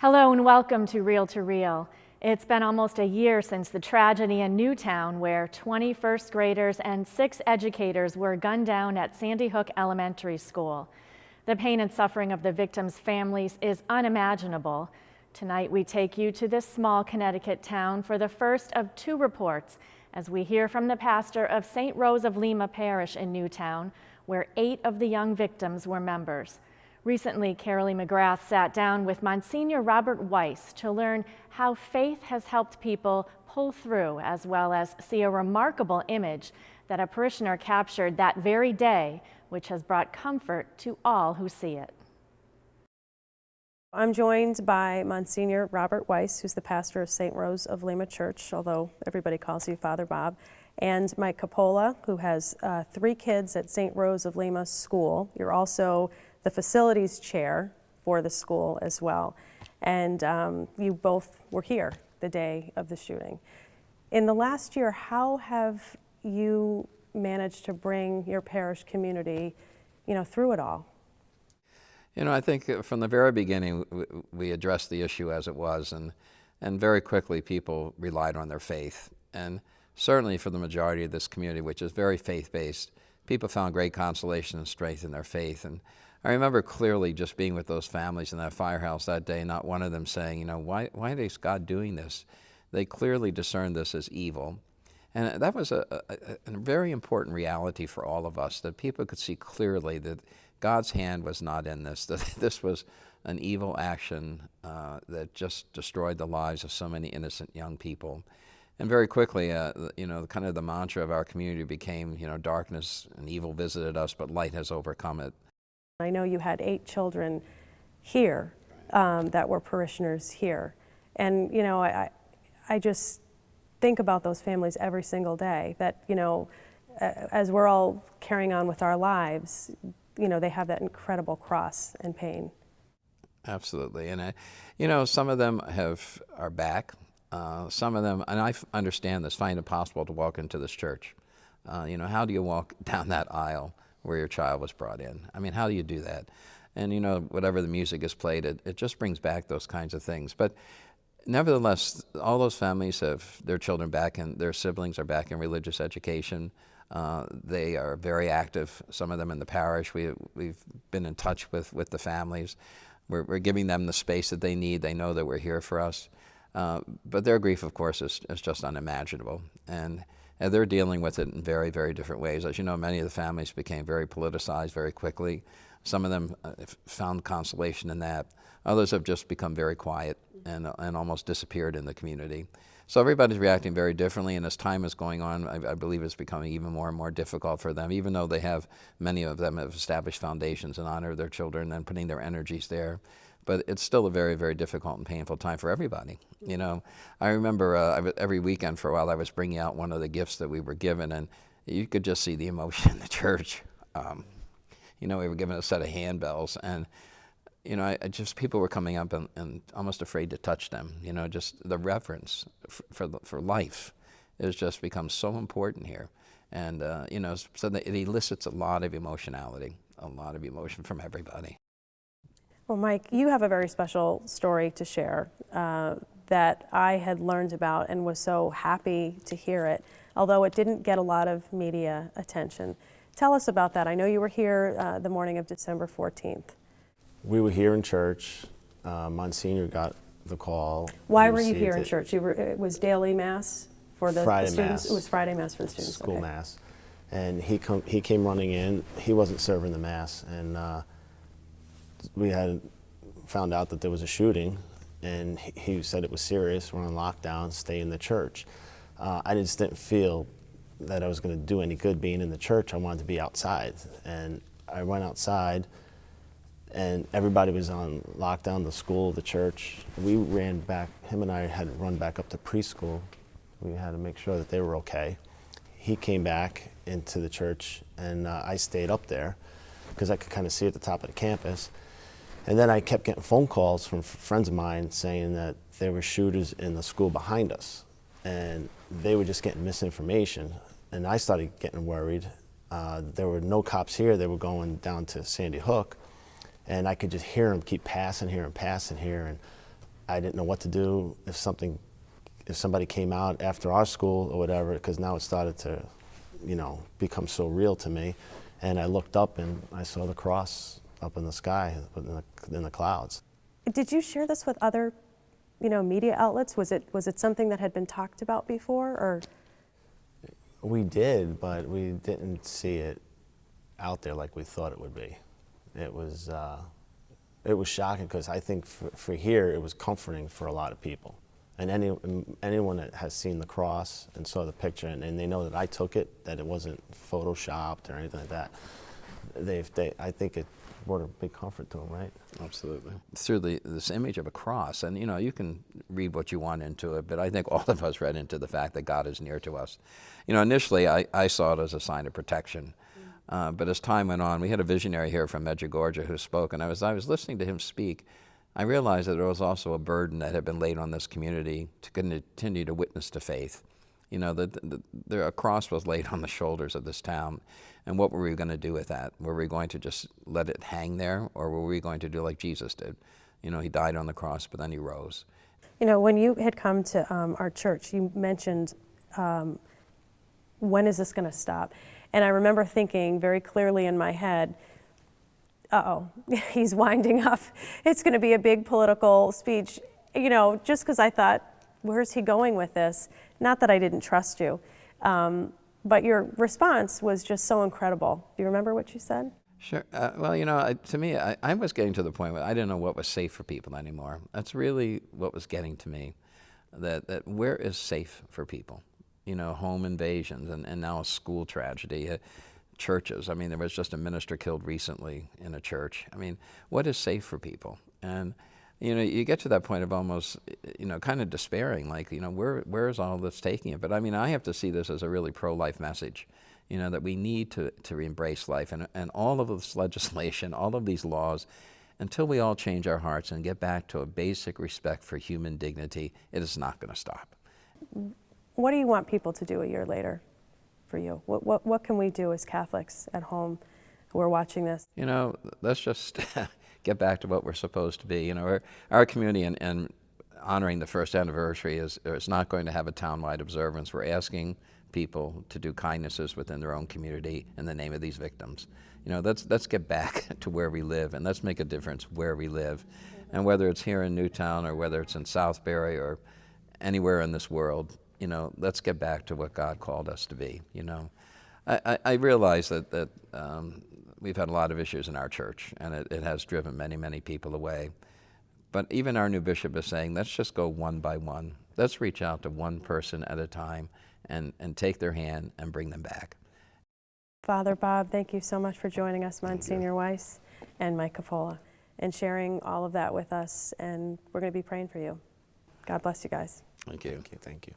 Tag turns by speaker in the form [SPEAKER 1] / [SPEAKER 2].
[SPEAKER 1] Hello and welcome to Reel to Reel. It's been almost a year since the tragedy in Newtown where 20 first graders and 6 educators were gunned down at Sandy Hook Elementary School. The pain and suffering of the victims' families is unimaginable. Tonight we take you to this small Connecticut town for the first of 2 reports as we hear from the pastor of St. Rose of Lima Parish in Newtown, where 8 of the young victims were members. Recently, CAROLEE MCGRATH sat down with Monsignor Robert WEISS to learn how faith has helped people pull through, as well as see a remarkable image that a parishioner captured that very day, which has brought comfort to all who see it.
[SPEAKER 2] I'm joined by Monsignor Robert WEISS, who's the pastor of St. Rose of Lima Church, although everybody calls you Father Bob, and Mike Coppola, who has 3 kids at St. Rose of Lima School. You're also the facilities chair for the school as well. And you both were here the day of the shooting. In the last year, how have you managed to bring your parish community, through it all?
[SPEAKER 3] I think from the very beginning, we addressed the issue as it was, and very quickly people relied on their faith. And certainly for the majority of this community, which is very faith-based, people found great consolation and strength in their faith. And I remember clearly just being with those families in that firehouse that day, not one of them saying, why is God doing this? They clearly discerned this as evil. And that was a very important reality for all of us, that people could see clearly that God's hand was not in this, that this was an evil action that just destroyed the lives of so many innocent young people. And very quickly, kind of the mantra of our community became, darkness and evil visited us, but light has overcome it.
[SPEAKER 2] I know you had 8 children here that were parishioners here. And, I just think about those families every single day that, as we're all carrying on with our lives, they have that incredible cross and pain.
[SPEAKER 3] Absolutely. And, some of them are back. Some of them, and I understand this, find it possible to walk into this church. How do you walk down that aisle where your child was brought in? I mean, how do you do that? And, whatever the music is played, it just brings back those kinds of things. But nevertheless, all those families have their children back, and their siblings are back in religious education. They are very active, some of them in the parish. We've been in touch with the families. We're giving them the space that they need. They know that we're here for us. But their grief, of course, is just unimaginable. And they're dealing with it in very, very different ways. As you know, many of the families became very politicized very quickly. Some of them found consolation in that. Others have just become very quiet and almost disappeared in the community. So everybody's reacting very differently, and as time is going on, I believe it's becoming even more and more difficult for them, even though many of them have established foundations in honor of their children and putting their energies there. But it's still a very, very difficult and painful time for everybody. I remember every weekend for a while I was bringing out one of the gifts that we were given, and you could just see the emotion in the church. We were given a set of handbells, and people were coming up and almost afraid to touch them. Just the reverence for life has just become so important here, and so that it elicits a lot of emotionality, a lot of emotion from everybody.
[SPEAKER 2] Well, Mike, you have a very special story to share that I had learned about and was so happy to hear it, although it didn't get a lot of media attention. Tell us about that. I know you were here the morning of December 14th.
[SPEAKER 4] We were here in church. Monsignor got the call.
[SPEAKER 2] Why were you here in church? It was daily mass for the students?
[SPEAKER 4] Mass.
[SPEAKER 2] It was Friday Mass for the students.
[SPEAKER 4] School
[SPEAKER 2] okay.
[SPEAKER 4] Mass. And he came running in. He wasn't serving the Mass. And we had found out that there was a shooting, and he said it was serious. We're on lockdown, stay in the church. I just didn't feel that I was going to do any good being in the church. I wanted to be outside. And I went outside, and everybody was on lockdown, the school, the church. We ran back, him and I had to run back up to preschool. We had to make sure that they were okay. He came back into the church, and I stayed up there because I could kind of see at the top of the campus. And then I kept getting phone calls from friends of mine saying that there were shooters in the school behind us, and they were just getting misinformation. And I started getting worried. There were no cops here. They were going down to Sandy Hook, and I could just hear them keep passing here and passing here. And I didn't know what to do if somebody came out after our school or whatever, because now it started to, you know, become so real to me. And I looked up and I saw the cross up in the sky, in the clouds.
[SPEAKER 2] Did you share this with other, you know, media outlets? Was it something that had been talked about before, or?
[SPEAKER 4] We did, but we didn't see it out there like we thought it would be. It was shocking, because I think for here it was comforting for a lot of people. And anyone that has seen the cross and saw the picture, and they know that I took it, that it wasn't photoshopped or anything like that, I think it brought a big comfort to them, right?
[SPEAKER 3] Absolutely. Through this image of a cross, and you know, you can read what you want into it, but I think all of us read into the fact that God is near to us. You know, initially I saw it as a sign of protection, but as time went on, we had a visionary here from Medjugorje who spoke, and as I was listening to him speak, I realized that there was also a burden that had been laid on this community to continue to witness to faith. You know, a cross was laid on the shoulders of this town, and what were we going to do with that? Were we going to just let it hang there, or were we going to do like Jesus did? You know, he died on the cross, but then he rose.
[SPEAKER 2] You know, when you had come to our church, you mentioned, when is this going to stop? And I remember thinking very clearly in my head, uh-oh, he's winding up. It's going to be a big political speech, you know, just because I thought, where's he going with this? Not that I didn't trust you, but your response was just so incredible. Do you remember what you said?
[SPEAKER 3] Sure. Well, you know, to me, I was getting to the point where I didn't know what was safe for people anymore. That's really what was getting to me, that where is safe for people? You know, home invasions and now a school tragedy. Churches. I mean, there was just a minister killed recently in a church. I mean, what is safe for people? And, you know, you get to that point of almost, you know, kind of despairing, like, you know, where is all this taking it? But I mean, I have to see this as a really pro-life message, you know, that we need to embrace life. And all of this legislation, all of these laws, until we all change our hearts and get back to a basic respect for human dignity, it is not going to stop.
[SPEAKER 2] What do you want people to do a year later for you? What can we do as Catholics at home who are watching this?
[SPEAKER 3] You know, let's just get back to what we're supposed to be. You know, our community and honoring the first anniversary is not going to have a town-wide observance. We're asking people to do kindnesses within their own community in the name of these victims. You know, let's get back to where we live, and let's make a difference where we live. And whether it's here in Newtown or whether it's in Southbury or anywhere in this world, you know, let's get back to what God called us to be, you know. I realize that we've had a lot of issues in our church, and it has driven many, many people away. But even our new bishop is saying, let's just go one by one. Let's reach out to one person at a time and take their hand and bring them back.
[SPEAKER 2] Father Bob, thank you so much for joining us, Monsignor Weiss and Mike Coppola, and sharing all of that with us. And we're going to be praying for you. God bless you guys.
[SPEAKER 3] Thank you.
[SPEAKER 4] Thank you.